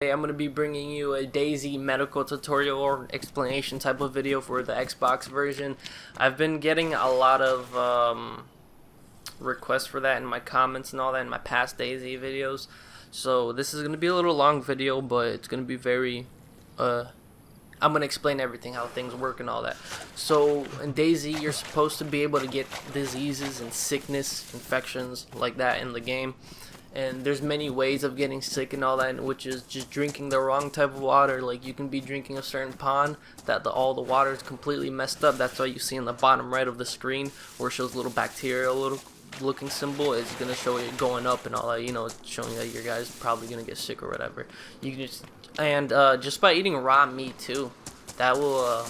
Today I'm going to be bringing you a DayZ medical tutorial or explanation type of video for the Xbox version. I've been getting a lot of requests for that in my comments and all that in my past DayZ videos. So this is going to be a little long video, but it's going to be very I'm going to explain everything, how things work and all that. So in DayZ you're supposed to be able to get diseases and sickness, infections like that in the game. And there's many ways of getting sick and all that, which is just drinking the wrong type of water. Like you can be drinking a certain pond that all the water is completely messed up. That's why you see in the bottom right of the screen where it shows little bacterial looking symbol. It's gonna show it going up and all that. You know, it's showing that your guy's probably gonna get sick or whatever. You can just by eating raw meat too, that will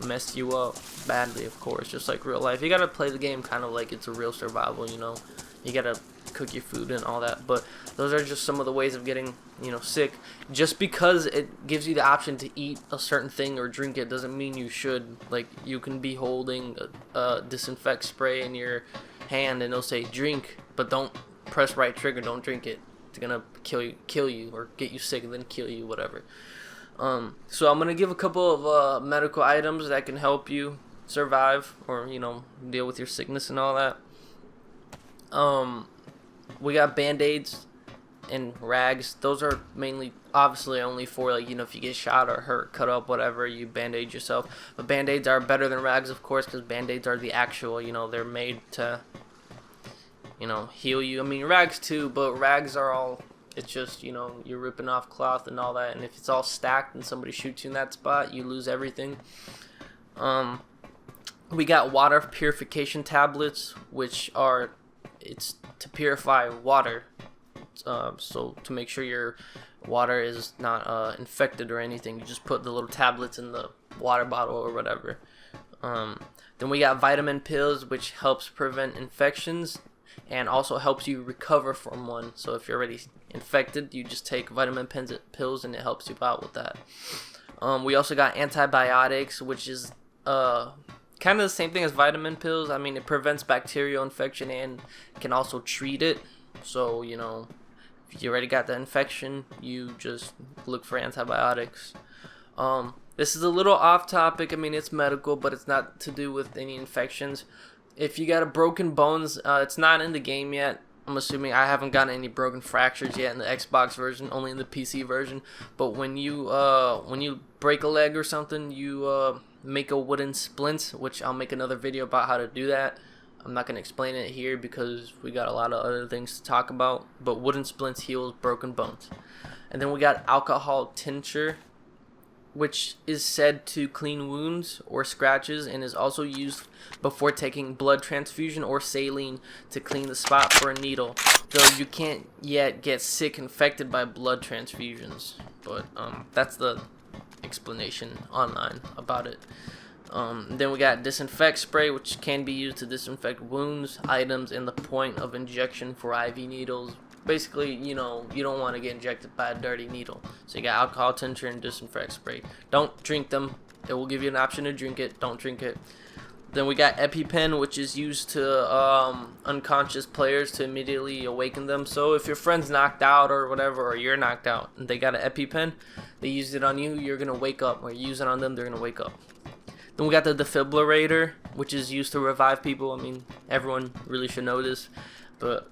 mess you up badly. Of course, just like real life. You gotta play the game kind of like it's a real survival. You know, you gotta cook your food and all that, but those are just some of the ways of getting, you know, sick. Just because it gives you the option to eat a certain thing or drink it doesn't mean you should. Like, you can be holding a Disinfect spray in your hand and it'll say drink, but don't press right trigger, don't drink it. It's gonna kill you or get you sick and then kill you, whatever. So I'm gonna give a couple of medical items that can help you survive or, you know, deal with your sickness and all that. We got Bandaids and rags. Those are mainly, obviously, only for, like, you know, if you get shot or hurt, cut up, whatever, you band-aid yourself. But Bandaids are better than rags, of course, because Bandaids are the actual, you know, they're made to, you know, heal you. I mean, rags too, but rags are all, it's just, you know, you're ripping off cloth and all that, and if it's all stacked and somebody shoots you in that spot, you lose everything. We got water purification tablets, which are, it's to purify water, so to make sure your water is not infected or anything. You just put the little tablets in the water bottle or whatever. Then we got vitamin pills, which helps prevent infections and also helps you recover from one. So if you're already infected, you just take vitamin pills and it helps you out with that. We also got antibiotics, which is kind of the same thing as vitamin pills. I mean, it prevents bacterial infection and can also treat it. So, you know, if you already got the infection, you just look for antibiotics. This is a little off topic. I mean, it's medical, but it's not to do with any infections. If you got a broken bones, it's not in the game yet. I'm assuming. I haven't gotten any broken fractures yet in the Xbox version, only in the PC version. But when you break a leg or something, you make a wooden splint, which I'll make another video about how to do that. I'm not going to explain it here because we got a lot of other things to talk about. But wooden splints heals broken bones. And then we got alcohol tincture, which is said to clean wounds or scratches and is also used before taking blood transfusion or saline to clean the spot for a needle. Though you can't yet get sick infected by blood transfusions, but that's the explanation online about it. Then we got Disinfect spray, which can be used to disinfect wounds, items, and the point of injection for IV needles. Basically, you know, you don't want to get injected by a dirty needle. So you got alcohol tincture and Disinfect spray. Don't drink them. It will give you an option to drink it. Don't drink it. Then we got EpiPen, which is used to unconscious players to immediately awaken them. So if your friend's knocked out or whatever, or you're knocked out, and they got an EpiPen, they used it on you, you're going to wake up. Or you use it on them, they're going to wake up. Then we got the defibrillator, which is used to revive people. I mean, everyone really should know this. But,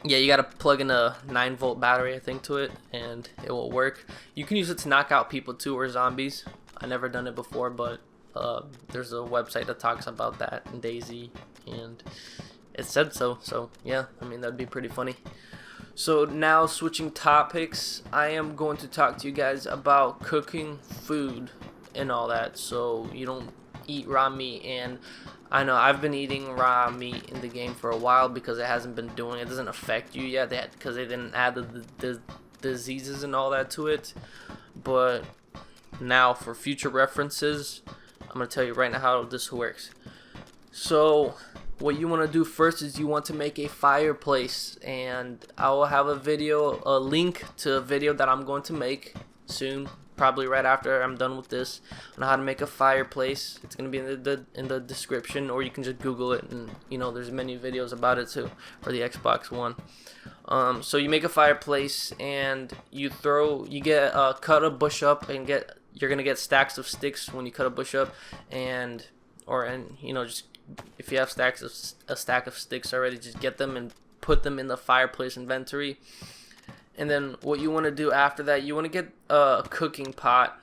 yeah, you gotta plug in a 9-volt battery, I think, to it, and it will work. You can use it to knock out people too, or zombies. I never done it before, but there's a website that talks about that in DayZ, and it said so. So yeah, I mean, that'd be pretty funny. So now, switching topics, I am going to talk to you guys about cooking food and all that, so you don't eat raw meat. And I know I've been eating raw meat in the game for a while because it hasn't been doing it. Doesn't affect you yet because they didn't add the diseases and all that to it. But now, for future references, I'm going to tell you right now how this works. So what you want to do first is you want to make a fireplace, and I will have a link to a video that I'm going to make soon, probably right after I'm done with this, on how to make a fireplace. It's going to be in the description, or you can just Google it, and you know, there's many videos about it too for the Xbox One. So you make a fireplace and you get cut a bush up and you're gonna get stacks of sticks when you cut a bush up, and just if you have a stack of sticks already, just get them and put them in the fireplace inventory. And then what you want to do after that, you want to get a cooking pot.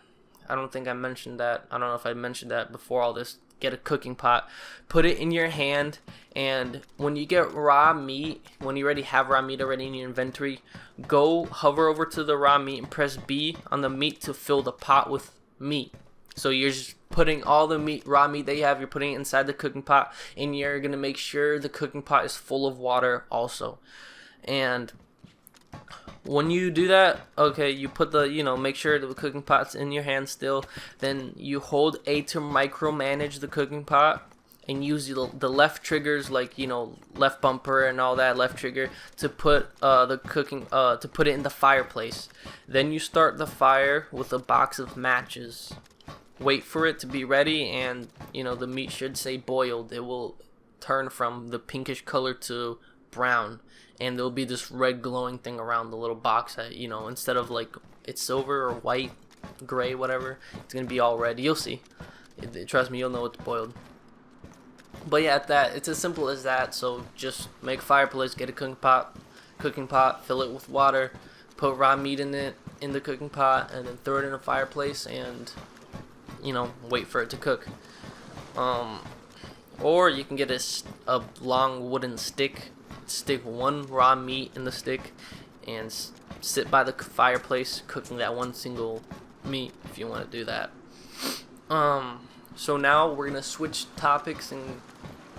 I don't think I mentioned that. I don't know if I mentioned that before all this. Get a cooking pot, put it in your hand, and when you get raw meat, when you already have raw meat already in your inventory, go hover over to the raw meat and press B on the meat to fill the pot with meat. So you're just putting all the raw meat that you have, you're putting it inside the cooking pot, and you're gonna make sure the cooking pot is full of water also. And when you do that, okay, you put make sure the cooking pot's in your hand still. Then you hold A to micromanage the cooking pot and use the left triggers, like left bumper and all that, left trigger to put to put it in the fireplace. Then you start the fire with a box of matches. Wait for it to be ready, and the meat should say boiled. It will turn from the pinkish color to brown, and there'll be this red glowing thing around the little box that instead of like it's silver or white, gray, whatever, it's gonna be all red. You'll see. Trust me, you'll know it's boiled. But yeah, it's as simple as that. So just make a fireplace, get a cooking pot, fill it with water, put raw meat in the cooking pot, and then throw it in a fireplace, and wait for it to cook. Or you can get a long wooden stick. Stick one raw meat in the stick and sit by the fireplace cooking that one single meat if you want to do that. So now we're gonna switch topics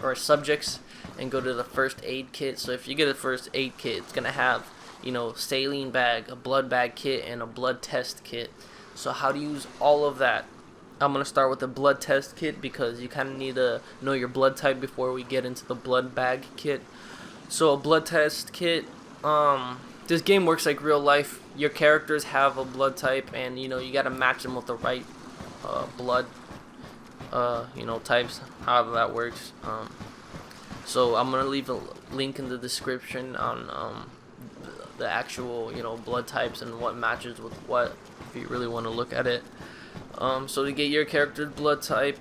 or subjects and go to the first aid kit. So if you get a first aid kit, it's gonna have saline bag, a blood bag kit, and a blood test kit. So how to use all of that? I'm going to start with the blood test kit because you kind of need to know your blood type before we get into the blood bag kit. So a blood test kit, this game works like real life. Your characters have a blood type, and you got to match them with the right blood types, however that works. So I'm going to leave a link in the description on the actual blood types and what matches with what, if you really want to look at it. So to get your character's blood type,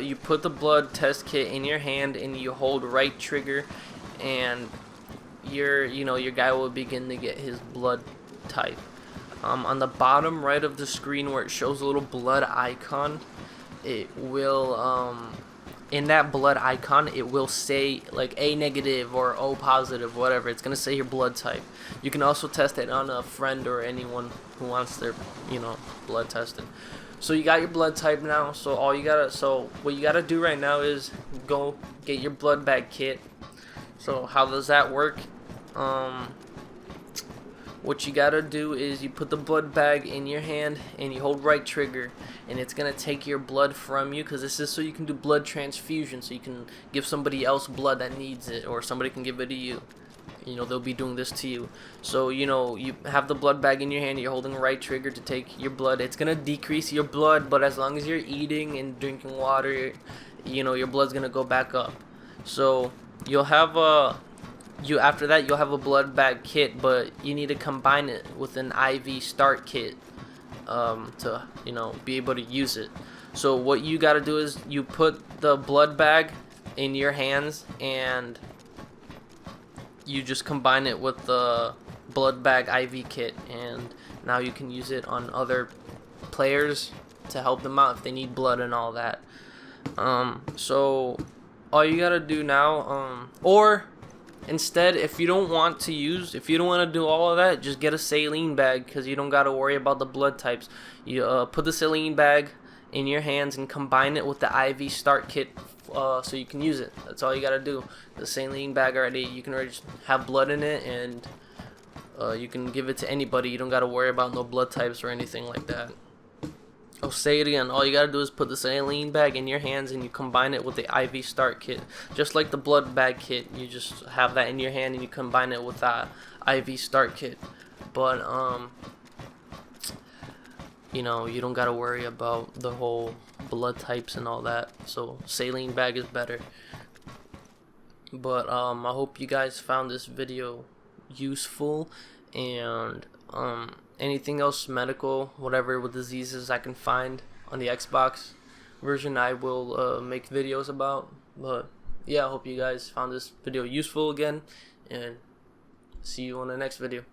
you put the blood test kit in your hand and you hold right trigger, and your guy will begin to get his blood type. On the bottom right of the screen where it shows a little blood icon, it will in that blood icon it will say like A negative or O positive, whatever. It's gonna say your blood type. You can also test it on a friend or anyone who wants their blood tested. So you got your blood type now. So what you gotta do right now is go get your blood bag kit. So how does that work? What you gotta do is you put the blood bag in your hand and you hold right trigger, and it's gonna take your blood from you, because this is so you can do blood transfusion, so you can give somebody else blood that needs it, or somebody can give it to you. They'll be doing this to you. So you have the blood bag in your hand, you're holding the right trigger to take your blood. It's gonna decrease your blood, but as long as you're eating and drinking water, your blood's gonna go back up. So you'll have after that you'll have a blood bag kit, but you need to combine it with an IV start kit to be able to use it. So what you got to do is you put the blood bag in your hands and you just combine it with the blood bag IV kit, and now you can use it on other players to help them out if they need blood and all that. So all you gotta do now, or instead, if you don't want to do all of that, just get a saline bag, because you don't got to worry about the blood types. You put the saline bag in your hands and combine it with the IV start kit so you can use it. That's all you got to do. The saline bag you can already just have blood in it, and you can give it to anybody. You don't got to worry about no blood types or anything like that. I'll say it again. All you gotta do is put the saline bag in your hands and you combine it with the IV start kit. Just like the blood bag kit, you just have that in your hand and you combine it with that IV start kit. But you don't gotta worry about the whole blood types and all that. So saline bag is better. But I hope you guys found this video useful, and anything else medical, whatever with diseases I can find on the Xbox version, I will make videos about. But yeah, I hope you guys found this video useful again, and see you on the next video.